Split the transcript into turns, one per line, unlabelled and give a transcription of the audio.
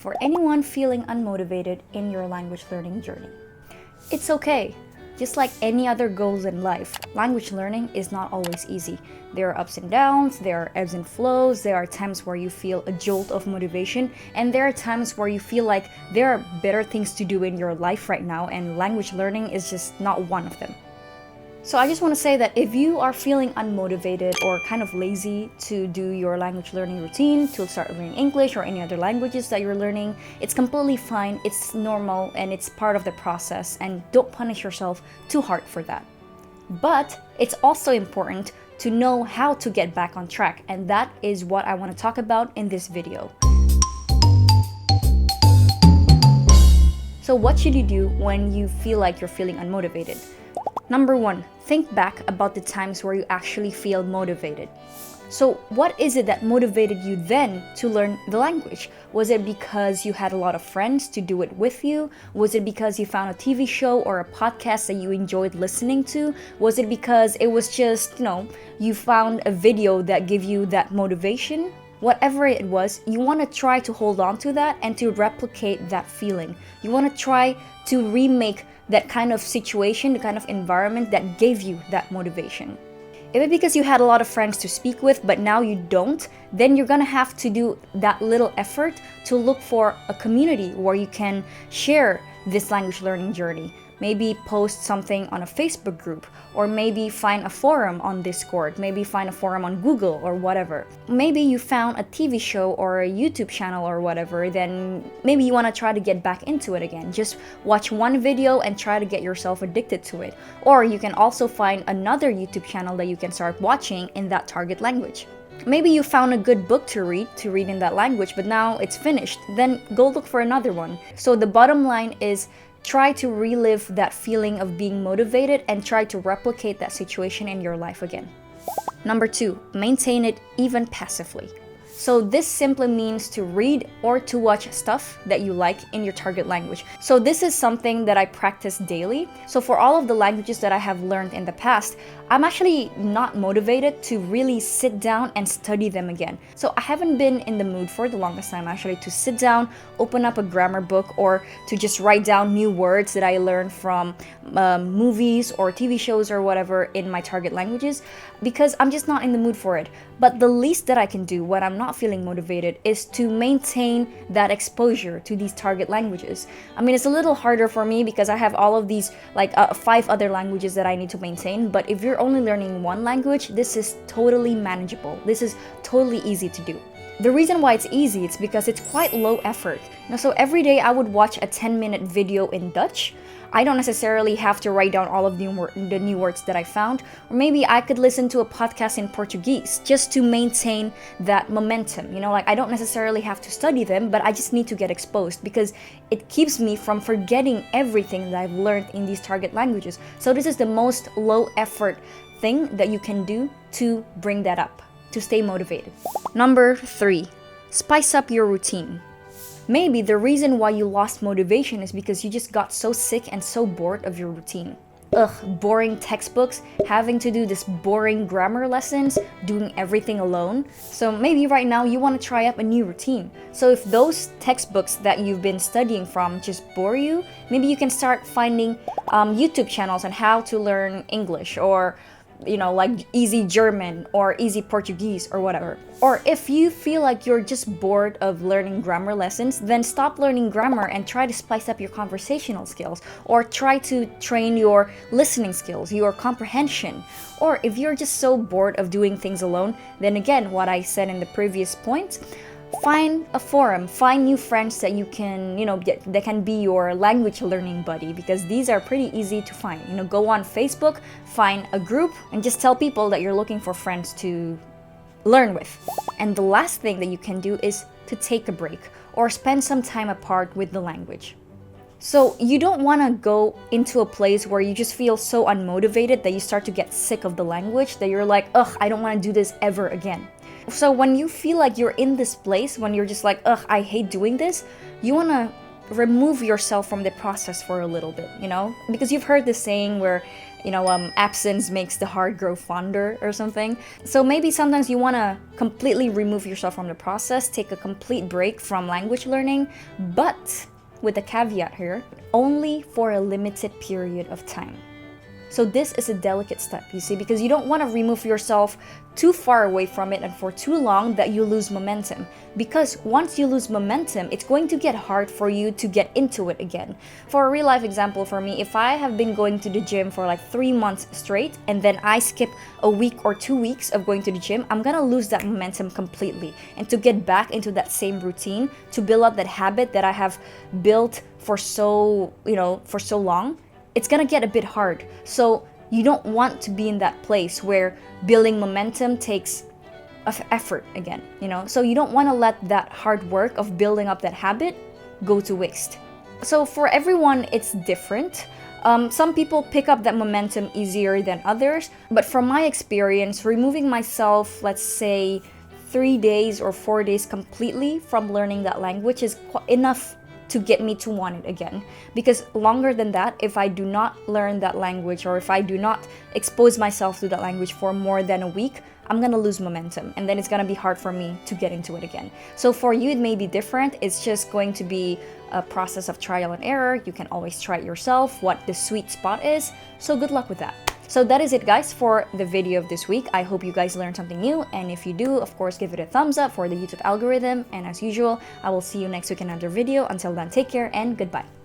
for anyone feeling unmotivated in your language learning journey. It's okay. Just like any other goals in life, language learning is not always easy. There are ups and downs, there are ebbs and flows, there are times where you feel a jolt of motivation, and there are times where you feel like there are better things to do in your life right now, and language learning is just not one of them. So I just want to say that if you are feeling unmotivated or kind of lazy to do your language learning routine, to start learning English or any other languages that you're learning, it's completely fine, it's normal, and it's part of the process, and don't punish yourself too hard for that. But it's also important to know how to get back on track, and that is what I want to talk about in this video. So what should you do when you feel like you're feeling unmotivated? Number 1, think back about the times where you actually feel motivated. So what is it that motivated you then to learn the language? Was it because you had a lot of friends to do it with you? Was it because you found a TV show or a podcast that you enjoyed listening to? Was it because it was just, you found a video that gave you that motivation? Whatever it was, you want to try to hold on to that and to replicate that feeling. You want to try to remake that kind of situation, the kind of environment that gave you that motivation. If it's because you had a lot of friends to speak with, but now you don't, then you're gonna have to do that little effort to look for a community where you can share this language learning journey. Maybe post something on a Facebook group, or maybe find a forum on Discord, maybe find a forum on Google or whatever. Maybe you found a TV show or a YouTube channel or whatever, then maybe you want to try to get back into it again. Just watch one video and try to get yourself addicted to it. Or you can also find another YouTube channel that you can start watching in that target language. Maybe you found a good book to read in that language, but now it's finished. Then go look for another one. So the bottom line is, try to relive that feeling of being motivated and try to replicate that situation in your life again. Number 2, maintain it even passively. So this simply means to read or to watch stuff that you like in your target language. So this is something that I practice daily. So for all of the languages that I have learned in the past, I'm actually not motivated to really sit down and study them again. So I haven't been in the mood for the longest time actually to sit down, open up a grammar book, or to just write down new words that I learned from movies or TV shows or whatever in my target languages, because I'm just not in the mood for it. But the least that I can do when I'm not feeling motivated is to maintain that exposure to these target languages. I mean, it's a little harder for me because I have all of these 5 other languages that I need to maintain, but if you're only learning one language, this is totally manageable. This is totally easy to do. The reason why it's easy, it's because it's quite low effort. So every day I would watch a 10-minute video in Dutch. I don't necessarily have to write down all of the new words that I found, or maybe I could listen to a podcast in Portuguese just to maintain that momentum. I don't necessarily have to study them, but I just need to get exposed because it keeps me from forgetting everything that I've learned in these target languages. So this is the most low effort thing that you can do to bring that up, to stay motivated. Number 3, spice up your routine. Maybe the reason why you lost motivation is because you just got so sick and so bored of your routine. Boring textbooks, having to do this boring grammar lessons, doing everything alone. So maybe right now you want to try up a new routine. So if those textbooks that you've been studying from just bore you, maybe you can start finding YouTube channels on how to learn English, or like easy German or easy Portuguese or whatever. Or if you feel like you're just bored of learning grammar lessons, then stop learning grammar and try to spice up your conversational skills, or try to train your listening skills, your comprehension. Or if you're just so bored of doing things alone, then again, what I said in the previous point, find a forum, find new friends that you can, that can be your language learning buddy, because these are pretty easy to find. Go on Facebook, find a group, and just tell people that you're looking for friends to learn with. And the last thing that you can do is to take a break or spend some time apart with the language. So you don't want to go into a place where you just feel so unmotivated that you start to get sick of the language, that you're like, I don't want to do this ever again. So when you feel like you're in this place, when you're just like, I hate doing this, you want to remove yourself from the process for a little bit, because you've heard this saying where absence makes the heart grow fonder or something. So maybe sometimes you want to completely remove yourself from the process, take a complete break from language learning, but with a caveat here, only for a limited period of time. So this is a delicate step, you see, because you don't want to remove yourself too far away from it and for too long that you lose momentum. Because once you lose momentum, it's going to get hard for you to get into it again. For a real life example for me, if I have been going to the gym for like 3 months straight and then I skip a week or 2 weeks of going to the gym, I'm gonna lose that momentum completely. And to get back into that same routine, to build up that habit that I have built for so long, it's gonna get a bit hard. So you don't want to be in that place where building momentum takes effort again, So you don't want to let that hard work of building up that habit go to waste. So for everyone, it's different. Some people pick up that momentum easier than others, but from my experience, removing myself, let's say 3 days or 4 days completely from learning that language is enough to get me to want it again. Because longer than that, if I do not learn that language or if I do not expose myself to that language for more than a week, I'm gonna lose momentum and then it's gonna be hard for me to get into it again. So for you, it may be different. It's just going to be a process of trial and error. You can always try it yourself, what the sweet spot is. So good luck with that. So that is it, guys, for the video of this week. I hope you guys learned something new, and if you do, of course, give it a thumbs up for the YouTube algorithm, and as usual, I will see you next week in another video. Until then, take care and goodbye.